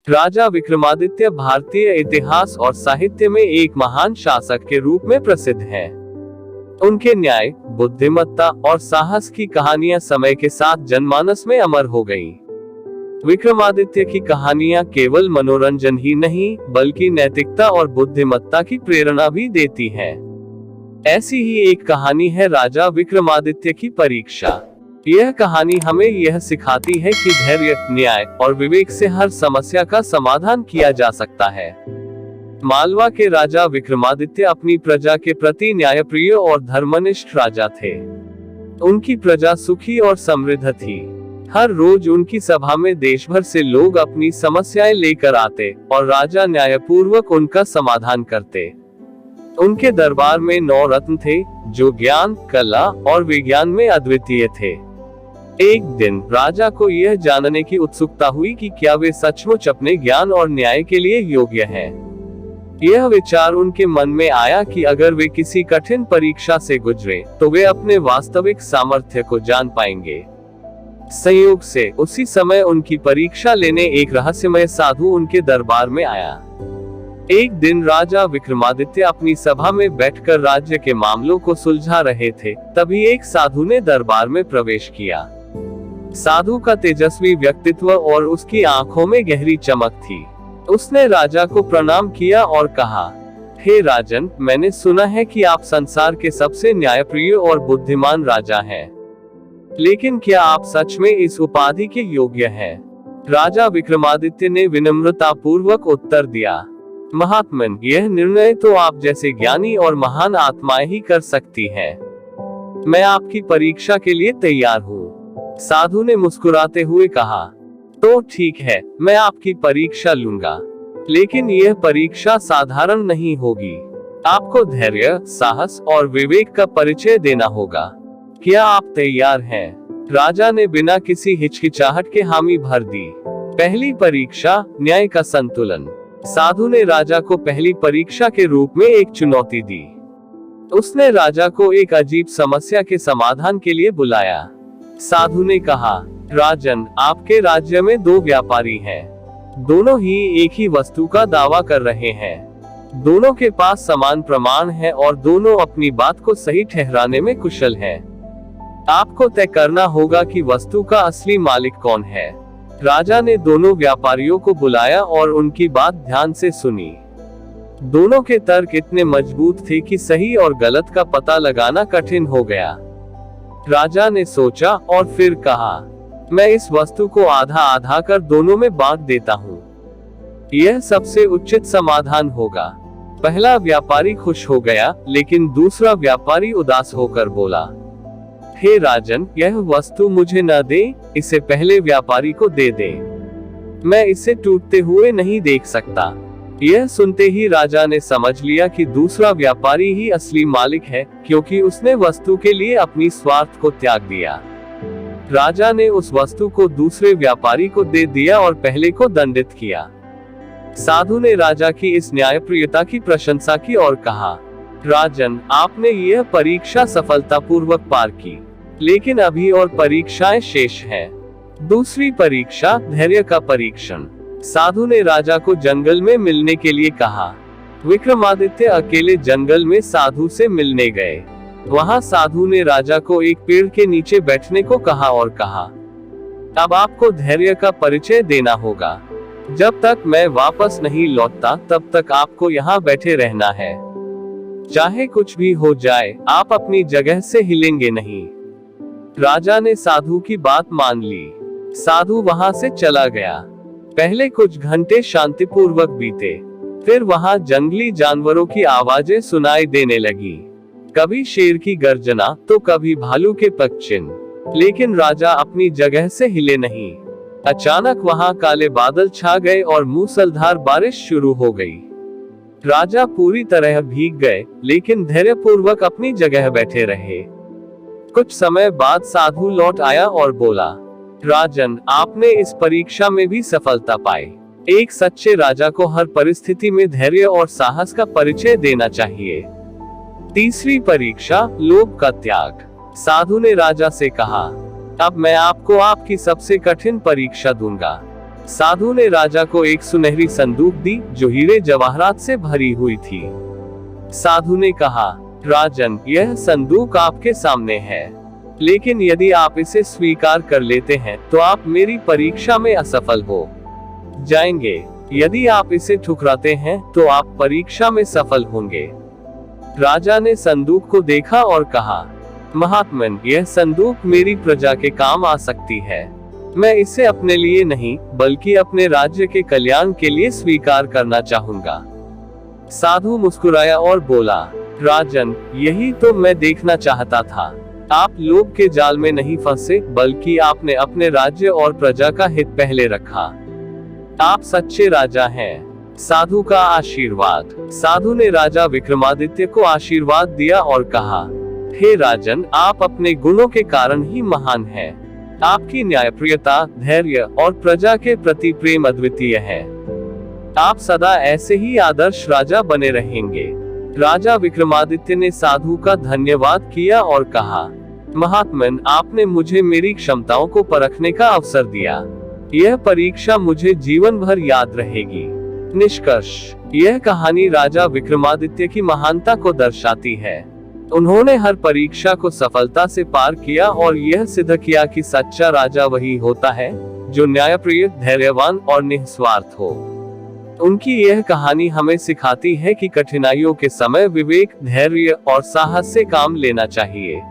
राजा विक्रमादित्य भारतीय इतिहास और साहित्य में एक महान शासक के रूप में प्रसिद्ध हैं। उनके न्याय, बुद्धिमत्ता और साहस की कहानियां समय के साथ जनमानस में अमर हो गईं। विक्रमादित्य की कहानियां केवल मनोरंजन ही नहीं, बल्कि नैतिकता और बुद्धिमत्ता की प्रेरणा भी देती हैं। ऐसी ही एक कहानी है राजा विक्रमादित्य की परीक्षा। यह कहानी हमें यह सिखाती है कि धैर्य, न्याय और विवेक से हर समस्या का समाधान किया जा सकता है। मालवा के राजा विक्रमादित्य अपनी प्रजा के प्रति न्यायप्रिय और धर्मनिष्ठ राजा थे। उनकी प्रजा सुखी और समृद्ध थी। हर रोज उनकी सभा में देश भर से लोग अपनी समस्याएं लेकर आते और राजा न्यायपूर्वक उनका समाधान करते। उनके दरबार में 9 रत्न थे, जो ज्ञान, कला और विज्ञान में अद्वितीय थे। एक दिन राजा को यह जानने की उत्सुकता हुई कि क्या वे सचमुच अपने ज्ञान और न्याय के लिए योग्य हैं। यह विचार उनके मन में आया कि अगर वे किसी कठिन परीक्षा से गुजरे तो वे अपने वास्तविक सामर्थ्य को जान पाएंगे। संयोग से उसी समय उनकी परीक्षा लेने एक रहस्यमय साधु उनके दरबार में आया। एक दिन राजा विक्रमादित्य अपनी सभा में बैठकर राज्य के मामलों को सुलझा रहे थे, तभी एक साधु ने दरबार में प्रवेश किया। साधु का तेजस्वी व्यक्तित्व और उसकी आंखों में गहरी चमक थी। उसने राजा को प्रणाम किया और कहा, हे राजन, मैंने सुना है कि आप संसार के सबसे न्यायप्रिय और बुद्धिमान राजा हैं। लेकिन क्या आप सच में इस उपाधि के योग्य हैं? राजा विक्रमादित्य ने विनम्रता पूर्वक उत्तर दिया, महात्मन, यह निर्णय तो आप जैसे ज्ञानी और महान आत्माएं ही कर सकती हैं। मैं आपकी परीक्षा के लिए तैयार हूँ। साधु ने मुस्कुराते हुए कहा, तो ठीक है, मैं आपकी परीक्षा लूंगा, लेकिन यह परीक्षा साधारण नहीं होगी। आपको धैर्य, साहस और विवेक का परिचय देना होगा। क्या आप तैयार हैं? राजा ने बिना किसी हिचकिचाहट के हामी भर दी। पहली परीक्षा, न्याय का संतुलन। साधु ने राजा को पहली परीक्षा के रूप में एक चुनौती दी। उसने राजा को एक अजीब समस्या के समाधान के लिए बुलाया। साधु ने कहा, राजन, आपके राज्य में 2 व्यापारी हैं। दोनों ही एक ही वस्तु का दावा कर रहे हैं। दोनों के पास समान प्रमाण है और दोनों अपनी बात को सही ठहराने में कुशल हैं। आपको तय करना होगा कि वस्तु का असली मालिक कौन है। राजा ने दोनों व्यापारियों को बुलाया और उनकी बात ध्यान से सुनी। दोनों के तर्क इतने मजबूत थे कि सही और गलत का पता लगाना कठिन हो गया। राजा ने सोचा और फिर कहा, मैं इस वस्तु को आधा आधा कर दोनों में बांट देता हूँ। यह सबसे उचित समाधान होगा। पहला व्यापारी खुश हो गया, लेकिन दूसरा व्यापारी उदास होकर बोला, हे राजन, यह वस्तु मुझे न दे, इसे पहले व्यापारी को दे दे। मैं इसे टूटते हुए नहीं देख सकता। यह सुनते ही राजा ने समझ लिया कि दूसरा व्यापारी ही असली मालिक है, क्योंकि उसने वस्तु के लिए अपनी स्वार्थ को त्याग दिया। राजा ने उस वस्तु को दूसरे व्यापारी को दे दिया और पहले को दंडित किया। साधु ने राजा की इस न्यायप्रियता की प्रशंसा की और कहा, राजन, आपने यह परीक्षा सफलतापूर्वक पार की, लेकिन अभी और परीक्षाएं शेष हैं। दूसरी परीक्षा, धैर्य का परीक्षण। साधु ने राजा को जंगल में मिलने के लिए कहा। विक्रमादित्य अकेले जंगल में साधु से मिलने गए। वहां साधु ने राजा को एक पेड़ के नीचे बैठने को कहा और कहा, अब आपको धैर्य का परिचय देना होगा। जब तक मैं वापस नहीं लौटता, तब तक आपको यहाँ बैठे रहना है। चाहे कुछ भी हो जाए, आप अपनी जगह से हिलेंगे नहीं। राजा ने साधु की बात मान ली। साधु वहां से चला गया। पहले कुछ घंटे शांतिपूर्वक बीते। फिर वहां जंगली जानवरों की आवाजें सुनाई देने लगी। कभी शेर की गर्जना तो कभी भालू के पगचिन, लेकिन राजा अपनी जगह से हिले नहीं। अचानक वहां काले बादल छा गए और मूसलधार बारिश शुरू हो गई। राजा पूरी तरह भीग गए, लेकिन धैर्यपूर्वक अपनी जगह बैठे रहे। कुछ समय बाद साधु लौट आया और बोला, राजन, आपने इस परीक्षा में भी सफलता पाई। एक सच्चे राजा को हर परिस्थिति में धैर्य और साहस का परिचय देना चाहिए। तीसरी परीक्षा, लोभ का त्याग। साधु ने राजा से कहा, अब मैं आपको आपकी सबसे कठिन परीक्षा दूंगा। साधु ने राजा को एक सुनहरी संदूक दी जो हीरे जवाहरात से भरी हुई थी। साधु ने कहा, राजन, यह संदूक आपके सामने है, लेकिन यदि आप इसे स्वीकार कर लेते हैं तो आप मेरी परीक्षा में असफल हो जाएंगे। यदि आप इसे ठुकराते हैं तो आप परीक्षा में सफल होंगे। राजा ने संदूक को देखा और कहा, महात्मन, यह संदूक मेरी प्रजा के काम आ सकती है। मैं इसे अपने लिए नहीं बल्कि अपने राज्य के कल्याण के लिए स्वीकार करना चाहूंगा। साधु मुस्कुराया और बोला, राजन, यही तो मैं देखना चाहता था। आप लोभ के जाल में नहीं फंसे, बल्कि आपने अपने राज्य और प्रजा का हित पहले रखा। आप सच्चे राजा हैं। साधु का आशीर्वाद। साधु ने राजा विक्रमादित्य को आशीर्वाद दिया और कहा, हे राजन, आप अपने गुणों के कारण ही महान हैं। आपकी न्यायप्रियता, धैर्य और प्रजा के प्रति प्रेम अद्वितीय है। आप सदा ऐसे ही आदर्श राजा बने रहेंगे। राजा विक्रमादित्य ने साधु का धन्यवाद किया और कहा, महात्मन, आपने मुझे मेरी क्षमताओं को परखने का अवसर दिया। यह परीक्षा मुझे जीवन भर याद रहेगी। निष्कर्ष, यह कहानी राजा विक्रमादित्य की महानता को दर्शाती है। उन्होंने हर परीक्षा को सफलता से पार किया और यह सिद्ध किया कि सच्चा राजा वही होता है जो न्यायप्रिय, धैर्यवान और निस्वार्थ हो। उनकी यह कहानी हमें सिखाती है कि कठिनाइयों के समय विवेक, धैर्य और साहस से काम लेना चाहिए।